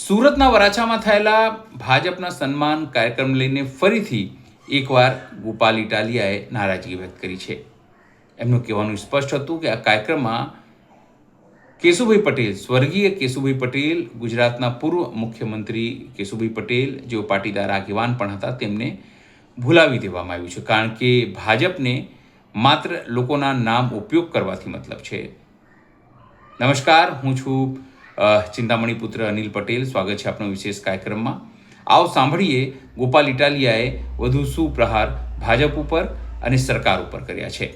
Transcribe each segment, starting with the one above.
સુરતના વરાછામાં થયેલા ભાજપના સન્માન કાર્યક્રમ લઈને ફરીથી એકવાર ગોપાલ ઇટાલિયાએ નારાજગી વ્યક્ત કરી છે. એમનું કહેવાનું સ્પષ્ટ હતું કે આ કાર્યક્રમમાં કેશુભાઈ પટેલ, સ્વર્ગીય કેશુભાઈ પટેલ, ગુજરાતના પૂર્વ મુખ્યમંત્રી કેશુભાઈ પટેલ, જેઓ પાટીદાર આગેવાન પણ હતા, તેમને ભૂલાવી દેવામાં આવ્યું છે. કારણ કે ભાજપને માત્ર લોકોના નામ ઉપયોગ કરવાથી મતલબ છે. નમસ્કાર, હું છું ચિંતામણી પુત્ર અનિલ પટેલ. સ્વાગત છે આપણા વિશેષ કાર્યક્રમમાં. આવો સાંભળીએ ગોપાલ ઇટાલિયાએ વધુ શું પ્રહાર ભાજપ ઉપર અને સરકાર ઉપર કર્યા છે.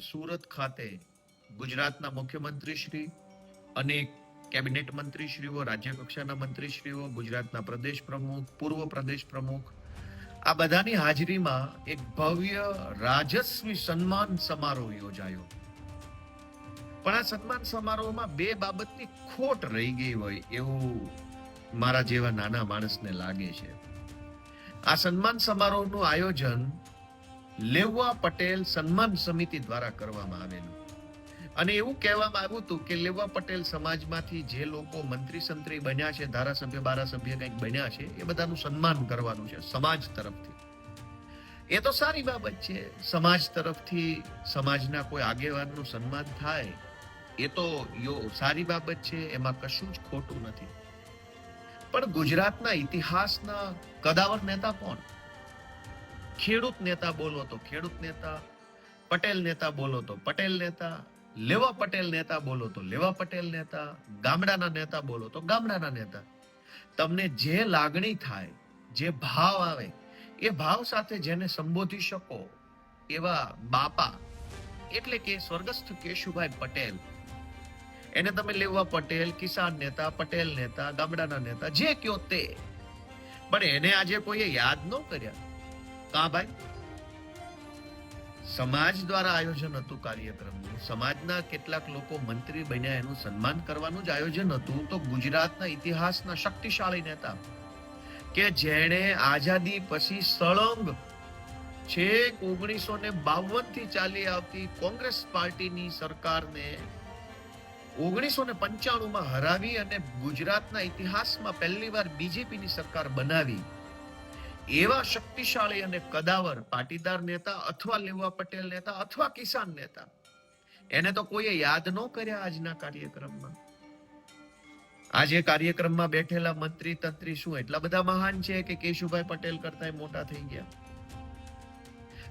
સુરત ખાતે ગુજરાતના મુખ્યમંત્રી શ્રી, અનેક કેબિનેટ મંત્રીશ્રીઓ, રાજ્ય કક્ષાના મંત્રીશ્રીઓ, ગુજરાતના પ્રદેશ પ્રમુખ, પૂર્વ પ્રદેશ પ્રમુખ, આ બધાની હાજરીમાં એક ભવ્ય રાજસ્વી સન્માન સમારોહ યોજાયો. પણ આ સન્માન સમારોહમાં બે બાબતની ખોટ રહી ગઈ હોય એવું મારા જેવા નાના માણસને લાગે છે. આ સન્માન સમારોહનું આયોજન લેવા પટેલ સન્માન સમિતિ દ્વારા કરવામાં આવેલું, અને એવું કહેવામાં આવ્યું હતું કે લેવા પટેલ સમાજમાંથી જે લોકો મંત્રી સંત્રી બન્યા છે, ધારાસભ્ય બારાસભ્ય કંઈક બન્યા છે, એ બધાનું સન્માન કરવાનું છે સમાજ તરફથી. એ તો સારી બાબત છે, સમાજ તરફથી સમાજના કોઈ આગેવાનનું સન્માન થાય એ તો સારી બાબત છે, એમાં કશું જ ખોટું નથી. પણ ગુજરાતના ઇતિહાસના કદાવર નેતા કોણ? ખેડૂત નેતા બોલો તો ખેડૂત નેતા, પટેલ નેતા બોલો તો પટેલ નેતા, લેવા પટેલ નેતા બોલો તો લેવા પટેલ નેતા, ગામડાના નેતા બોલો તો ગામડાના નેતા. તમને જે લાગણી થાય, જે ભાવ આવે, એ ભાવ સાથે જેને સંબોધી શકો એવા બાપા એટલે કે સ્વર્ગસ્થ કેશુભાઈ પટેલ, એને તમે લેવા પટેલ, કિસાન નેતા, પટેલ નેતા, ગામડાના નેતા, જે કયો તે. પણ એને આજે કોઈએ યાદ ન કર્યા. કા ભાઈ? સમાજ દ્વારા આયોજન હતું કાર્યક્રમનું, સમાજના કેટલાક લોકો મંત્રી બન્યા, એનું સન્માન કરવાનું જ આયોજન હતું. તો ગુજરાતના ઇતિહાસના શક્તિશાળી નેતા કે જેણે આઝાદી પછી સળંગ છેક 1952 થી ચાલી આવતી કોંગ્રેસ પાર્ટીની સરકારને 1995 માં હરાવી અને ગુજરાતના ઇતિહાસમાં પહેલીવાર બીજેપીની સરકાર બનાવી, એવા શક્તિશાળી અને કદાવર પાટીદાર નેતા અથવા લેવા પટેલ નેતા અથવા કિસાન નેતા, એને તો કોઈએ યાદ ન કર્યા આજના કાર્યક્રમમાં. આજે કાર્યક્રમમાં બેઠેલા મંત્રી તંત્રી શું એટલા બધા મહાન છે કે કેશુભાઈ પટેલ કરતા મોટા થઈ ગયા?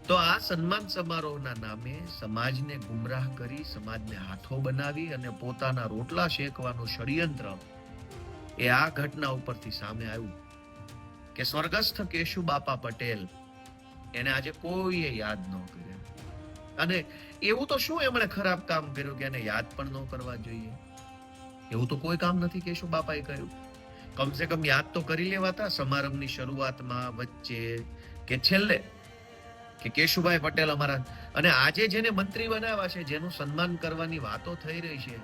તો આ સન્માન સમારોહના નામે સમાજને ગુમરાહ કરી, સમાજને હાથો બનાવી અને પોતાના રોટલા શેકવાનું ષડયંત્ર એ આ ઘટના ઉપરથી સામે આવ્યું કે સ્વર્ગસ્થ કેશુબાપા પટેલ એને આજે કોઈએ યાદ ન કર્યા. અને એવું તો શું એમણે ખરાબ કામ કર્યું કે એને યાદ પણ ન કરવા જોઈએ? એવું તો કોઈ કામ નથી કેશુબાપાએ કર્યું. કમસે કમ યાદ તો કરી લેવાતા સમારંભની શરૂઆતમાં, વચ્ચે કે છેલ્લે, કે કેશુભાઈ પટેલ અમારા. અને આજે જેને મંત્રી બનાવ્યા છે, જેનું સન્માન કરવાની વાતો થઈ રહી છે,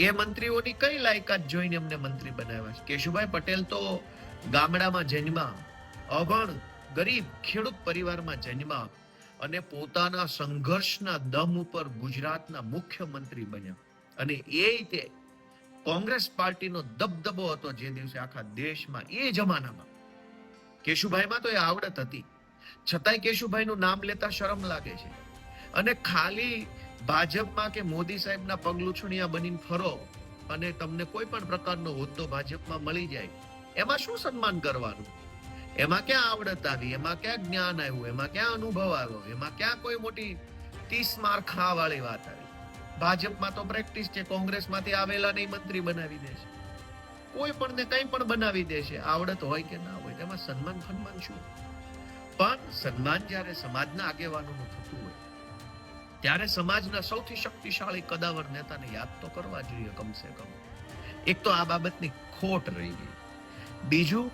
એ મંત્રીઓની કઈ લાયકાત જોઈને એમને મંત્રી બનાવ્યા છે? કેશુભાઈ પટેલ તો ગામડામાં જન્મા, અભણ ગરીબ ખેડૂત પરિવારમાં જન્મા અને પોતાના સંઘર્ષના દમ ઉપર ગુજરાતના મુખ્યમંત્રી બન્યા. અને એ તે કોંગ્રેસ પાર્ટીનો દબદબો હતો જે દિવસે આખા દેશમાં. એ જમાનામાં કેશુભાઈમાં તો એ આવડત હતી, છતાંય કેશુભાઈનું નામ લેતા શરમ લાગે છે. અને ખાલી ભાજપમાં કે મોદી સાહેબના પગલુછણિયા બનીને ફરો અને તમને કોઈ પણ પ્રકારનો હોદ્દો ભાજપમાં મળી જાય, એમાં શું સન્માન કરવાનું? એમાં ક્યાં આવડત આવી? એમાં ક્યાં જ્ઞાન આવ્યું? એમાં ક્યાં અનુભવ આવ્યો? એમાં ક્યાં કોઈ મોટી 30 માર ખા વાળી વાત આવી? ભાજપમાં તો પ્રેક્ટિસ છે, કોંગ્રેસમાંથી આવેલા નહીં મંત્રી બનાવી દેશે, કોઈ પણ ને કંઈ પણ બનાવી દેશે, આવડત હોય કે ના હોય. એમાં સન્માન શું? પણ સન્માન જ્યારે સમાજના આગેવાનોનું થતું હોય ત્યારે સમાજના સૌથી શક્તિશાળી કદાવર નેતાને યાદ તો કરવા જોઈએ કમસે કમ. એક તો આ બાબતની ખોટ રહી ગઈ. બીજું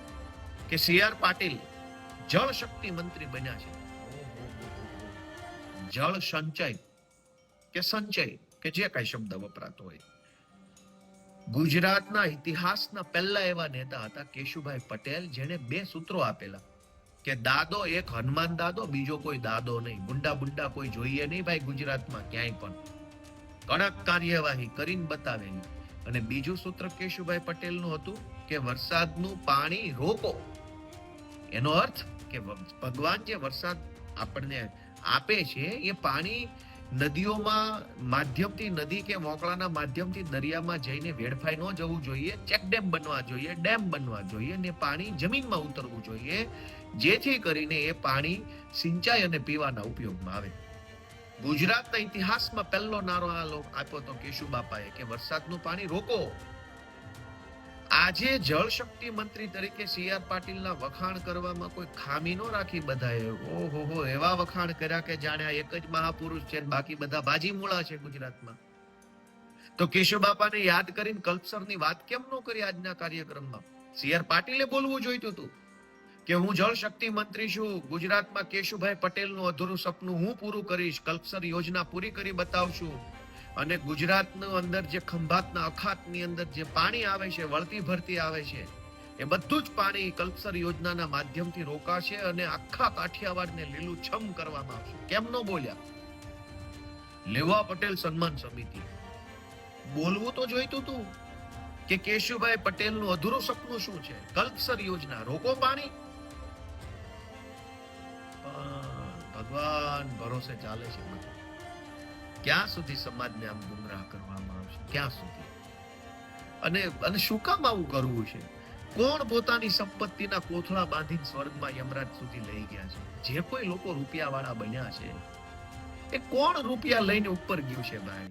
કે CR પાટીલ જળ શક્તિ મંત્રી બન્યા છે. જળ સંચય કે સંચય કે જે કઈ શબ્દ વપરાતો હોય, ગુજરાતના ઇતિહાસના પહેલા એવા નેતા હતા કેશુભાઈ પટેલ, જેને 2 સૂત્રો આપેલા કે દાદો એક હનુમાન દાદો, બીજો કોઈ દાદો નહીં. ગુંડા કોઈ જોઈએ નહીં ભાઈ ગુજરાતમાં ક્યાંય પણ. કડક કાર્યવાહી કરીને બતાવેલી અને બીજું સૂત્ર કેશુભાઈ પટેલનું હતું કે વરસાદનું પાણી રોકો. એનો અર્થ કે ભગવાન જે વરસાદ આપણને આપે છે એ પાણી નદીઓમાં માધ્યમથી, નદી કે મોકળાના માધ્યમથી દરિયામાં જઈને વેડફાઈ ન જવું જોઈએ. ચેક ડેમ બનવા જોઈએ, ડેમ બનવા જોઈએ, ને પાણી જમીનમાં ઉતરવું જોઈએ, જેથી કરીને એ પાણી સિંચાઈ અને પીવાના ઉપયોગમાં આવે. ગુજરાતના ઇતિહાસમાં પહેલો નારો આપ્યો તો કેશુબાપાએ કે વરસાદનું પાણી રોકો. આજે જળ શક્તિ મંત્રી તરીકે સી.આર. પાટીલના વખાણ કરવામાં કોઈ ખામી ન રાખી બધાએ. ઓહો, એવા વખાણ કર્યા કે જાણે આ એક જ મહાપુરુષ છે, બાકી બધા બાજીમૂળા છે ગુજરાતમાં. તો કેશુબાપાને યાદ કરીને કલ્પસરની વાત કેમ ન કરી આજના કાર્યક્રમમાં? સી.આર. પાટીલે બોલવું જોઈતું હતું કે હું જળ શક્તિ મંત્રી છું, ગુજરાતમાં કેશુભાઈ પટેલનું અધૂરું સપનું હું પૂરું કરીશ, કલ્પસર યોજના પૂરી કરી બતાવશું, અને ગુજરાતનું અંદર જે ખંભાતના અખાતની અંદર જે પાણી આવે છે, વળતી ભરતી આવે છે, એ બધું જ પાણી કલ્પસર યોજનાના માધ્યમથી રોકાશે અને આખા કાઠિયાવાડને લીલુંછમ કરવામાં આવશે. કેમ ન બોલ્યા? લેવા પટેલ સન્માન સમિતિ બોલવું તો જોઈતું હતું કે કેશુભાઈ પટેલનું અધૂરું સપનું શું છે? કલ્પસર યોજના, રોકો પાણી. ભગવાન ભરોસે ચાલે છે બધું. ક્યાં સુધી સમાજને આમ ગુમરાહ કરવામાં આવશે? ક્યાં સુધી? અને શું કામ આવું કરવું છે? કોણ પોતાની સંપત્તિના કોથળા બાંધીને સ્વર્ગમાં યમરાજ સુધી લઈ ગયા છે? જે કોઈ લોકો રૂપિયા વાળા બન્યા છે, એ કોણ રૂપિયા લઈને ઉપર ગયું છે ભાઈ?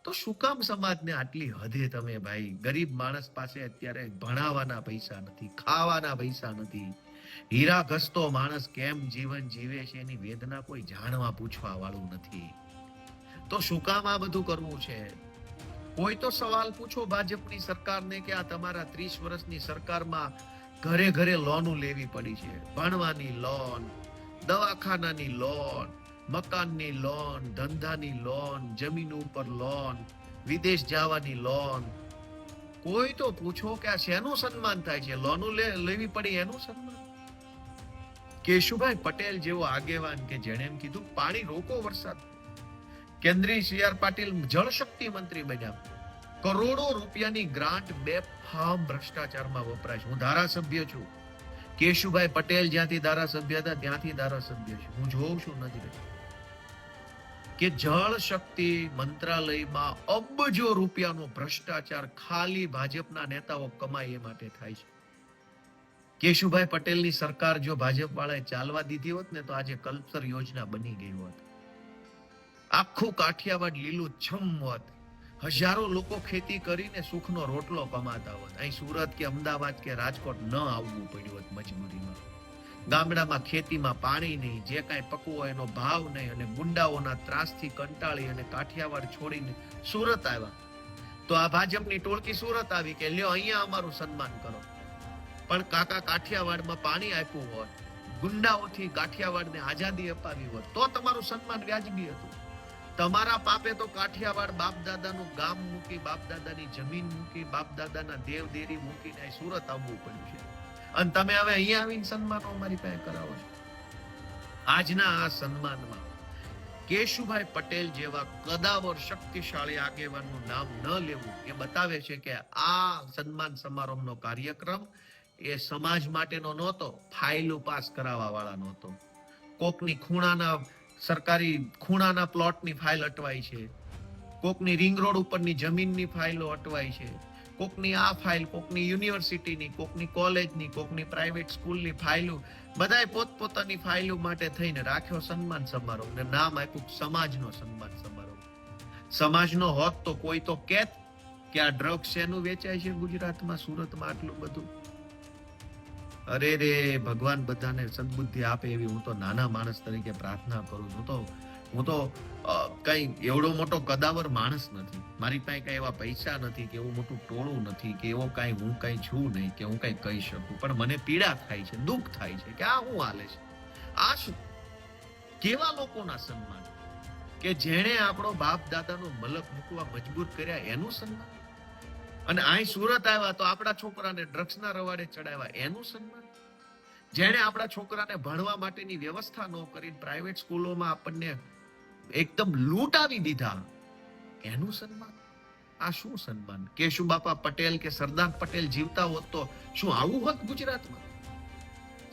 તો શું કામ સમાજને આટલી હદે તમે ભાઈ? ગરીબ માણસ પાસે અત્યારે ભણાવવાના પૈસા નથી, ખાવાના પૈસા નથી. હીરા ઘસતો માણસ કેમ જીવન જીવે છે એની વેદના કોઈ જાણવા પૂછવા વાળું નથી. તો શું કામ આ બધું કરવું છે? કોઈ તો સવાલ પૂછો ભાજપની સરકારને કે આ તમારા 30 વર્ષની સરકારમાં ઘરે ઘરે લોનો લેવી પડી છે. ભણવાની લોન, દવાખાનાની લોન, મકાનની લોન, ધંધાની લોન, જમીન ઉપર લોન, વિદેશ જવાની લોન. કોઈ તો પૂછો કે આ શેનું સન્માન થાય છે? લોનો લેવી પડી એનું સન્માન? કેશુભાઈ પટેલ જેવો આગેવાન કે જેણે એમ કીધું પાણી રોકો વરસાદ. કેન્દ્રીય સી.આર. પાટીલ જળ શક્તિ મંત્રી બન્યા. કરોડો રૂપિયાની ગ્રાન્ટ બેફામ ભ્રષ્ટાચારમાં વપરાય છે. હું ધારાસભ્ય છું. કેશુભાઈ પટેલ જ્યાંથી ધારાસભ્ય હતા ત્યાંથી ધારાસભ્ય છું. હું જોઉં છું નજરે કે જળ શક્તિ મંત્રાલયમાં અબજો રૂપિયાનો ભ્રષ્ટાચાર ખાલી ભાજપના નેતાઓ કમાય એ માટે થાય છે. કેશુભાઈ પટેલની સરકાર જો ભાજપ વાળાએ ચાલવા દીધી હોત ને તો આજે કલ્પસર યોજના બની ગઈ હોત. આખું કાઠિયાવાડ લીલુંછમ હોત. હજારો લોકો ખેતી કરીને સુખનો રોટલો કમાતા હોત. અહીં સુરત કે અમદાવાદ કે રાજકોટ ન આવવું પડ્યું હોત મજબૂરીમાં. ગામડામાં ખેતીમાં પાણી નહીં, જે કાંઈ પકવો એનો ભાવ નહીં, અને ગુંડાઓના ત્રાસથી કંટાળી અને કાઠિયાવાડ છોડીને સુરત આવ્યા. તો આ ભાજપની ટોળકી સુરત આવી કે લ્યો અહીંયા અમારું સન્માન કરો. પણ કાકા કાઠિયાવાડમાં પાણી આપ્યું હોત, ગુંડાઓથી કાઠિયાવાડને આઝાદી અપાવી હોત, તો તમારું સન્માન વ્યાજબી હતું. તમારા પાપે તો કાઠિયાવાડ બાપ દાદાનું ગામ મૂકી, બાપ દાદાની જમીન મૂકી, બાપ દાદાના દેવ દેરી મૂકીને સુરત આવવું પડ્યું છે. અને તમે હવે અહીંયા આવીને સન્માનો અમારી પાસે કરાવો છો. આજના આ સન્માનમાં કેશુભાઈ પટેલ જેવા કદાવર શક્તિશાળી આગેવાનનું નામ ન લેવું એ બતાવે છે કે આ સન્માન સમારોહનો કાર્યક્રમ એ સમાજ માટેનો નહોતો, ફાઇલો પાસ કરાવવા વાળા નહોતો. કોકની સરકારી ખૂણાના પ્લોટની ફાઇલ અટવાઈ છે, કોકની રિંગ રોડ ઉપરની જમીનની ફાઇલો અટવાઈ છે, કોકની આ ફાઇલ, કોકની યુનિવર્સિટીની, કોકની કોલેજની, કોકની પ્રાઇવેટ સ્કૂલની ફાઇલો, બધાએ પોતપોતાની ફાઇલો માટે થઈને રાખ્યો સન્માન સમારોહ ને નામ આપ્યું સમાજનો સન્માન સમારોહ. સમાજનો હોત તો કોઈ તો કહેત કે આ ડ્રગ્સ શેનું વેચાય છે ગુજરાતમાં, સુરતમાં આટલું બધું. અરે રે ભગવાન બધાને સદબુદ્ધિ આપે એવી હું તો નાના માણસ તરીકે પ્રાર્થના કરું છું. હું તો કઈ એવડો મોટો કદાવર માણસ નથી. મારી પાસે કઈ એવા પૈસા નથી કે એવું મોટું ટોળું નથી કે એવો કઈ હું કઈ છું નહીં કે હું કઈ કહી શકું. પણ મને પીડા થાય છે, દુઃખ થાય છે કે આ શું હાલે છે, આ શું, કેવા લોકોના સન્માન, કે જેણે આપણો બાપ દાદાનો મલક મૂકવા મજબૂર કર્યા એનું સન્માન. અને અહીં સુરત આવ્યા તો આપણા છોકરાને ડ્રગ્સના રવાડે ચડાવ્યા એનું સન્માન. જેણે આપણા છોકરાને ભણવા માટેની વ્યવસ્થા ન કરી પ્રાઇવેટ સ્કૂલોમાં આપણને એકદમ લૂંટાવી દીધા એનું સન્માન. આ શું સન્માન? કેશુબાપા પટેલ કે સરદાર પટેલ જીવતા હોત તો શું આવું હોત ગુજરાતમાં?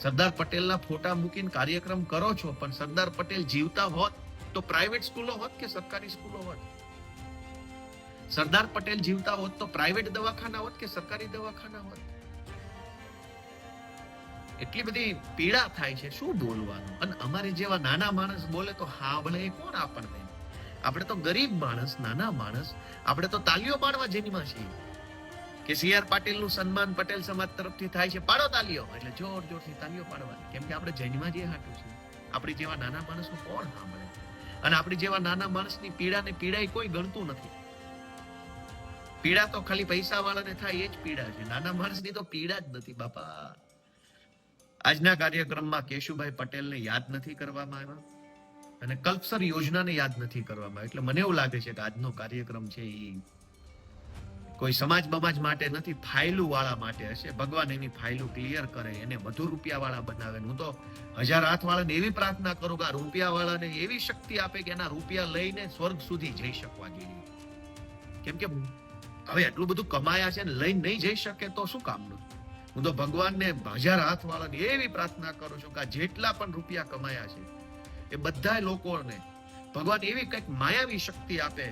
સરદાર પટેલના ફોટા મૂકીને કાર્યક્રમ કરો છો, પણ સરદાર પટેલ જીવતા હોત તો પ્રાઇવેટ સ્કૂલો હોત કે સરકારી સ્કૂલો હોત? સરદાર પટેલ જીવતા હોત તો પ્રાઇવેટ દવાખાના હોત કે સરકારી દવાખાના હોત? એટલી બધી પીડા થાય છે, શું બોલવાનું? અને અમારે જેવા નાના માણસ બોલે તો હાંભળે કોણ આપણને? આપણે તો ગરીબ માણસ, નાના માણસ, આપણે તો તાલીઓ પાડવા જેનીમાં છીએ કે સીઆર પાટીલ નું સન્માન પટેલ સમાજ તરફથી થાય છે, પાડો તાલીઓ, એટલે જોર જોરથી તાલીઓ પાડવાની, કેમ કે આપણે જૈનમાં જે હાટું છે. આપણી જેવા નાના માણસનું કોણ સાંભળે? અને આપણી જેવા નાના માણસની પીડાને પીડાય કોઈ ગણતું નથી. પીડા તો ખાલી પૈસા વાળાને થાય એ જ પીડા છે, નાના માણસની તો પીડા જ નથી બાપા. આજના કાર્યક્રમમાં કેશુભાઈ પટેલને યાદ નથી કરવામાં આવ્યા અને કલ્પસર યોજનાને યાદ નથી કરવામાં આવ્યા. એટલે મને એવું લાગે છે કે આજનો કાર્યક્રમ છે એ કોઈ સમાજ બમાજ માટે નથી, ફાઇલું વાળા માટે હશે. ભગવાન એની ફાઇલું ક્લિયર કરે, એને વધુ રૂપિયા વાળા બનાવે. હું તો 1000 હાથ વાળાને એવી પ્રાર્થના કરું કે આ રૂપિયા વાળાને એવી શક્તિ આપે કે એના રૂપિયા લઈને સ્વર્ગ સુધી જઈ શકવા જોઈએ. કેમ કે હવે એટલું બધું કમાયા છે ને લઈને નહીં જઈ શકે તો શું કામનું? હું તો ભગવાનને 1000 હાથ વાળાને એવી પ્રાર્થના કરું છું કે આ જેટલા પણ રૂપિયા કમાયા છે એ બધા લોકોને ભગવાન એવી કંઈક માયાવી શક્તિ આપે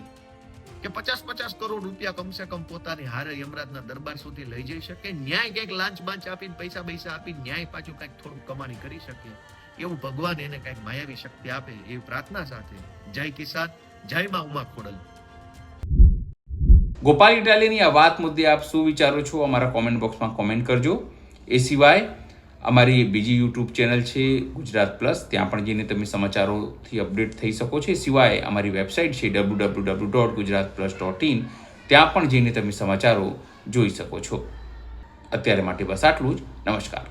કે 50-50 કરોડ રૂપિયા કમસે કમ પોતાની હારે યમરાજના દરબાર સુધી લઈ જઈ શકે. ન્યાય કંઈક લાંચ બાંચ આપીને પૈસા આપીને ન્યાય પાછું કંઈક થોડું કમાણી કરી શકે, એવું ભગવાન એને કંઈક માયાવી શક્તિ આપે એવી પ્રાર્થના સાથે જય કિસાન, જય માં ઉમા ખોડલ. ગોપાલ ઇટાલિયાની આ વાત મુદ્દે આપ શું વિચારો છો? અમારા કોમેન્ટ બોક્સમાં કોમેન્ટ કરજો. એ સિવાય અમારી બીજી યુટ્યુબ ચેનલ છે ગુજરાત પ્લસ, ત્યાં પણ જઈને તમે સમાચારોથી અપડેટ થઈ શકો છો. એ સિવાય અમારી વેબસાઇટ છે www.gujaratplus.in, ત્યાં પણ જઈને તમે સમાચારો જોઈ શકો છો. અત્યારે માટે બસ આટલું જ. નમસ્કાર.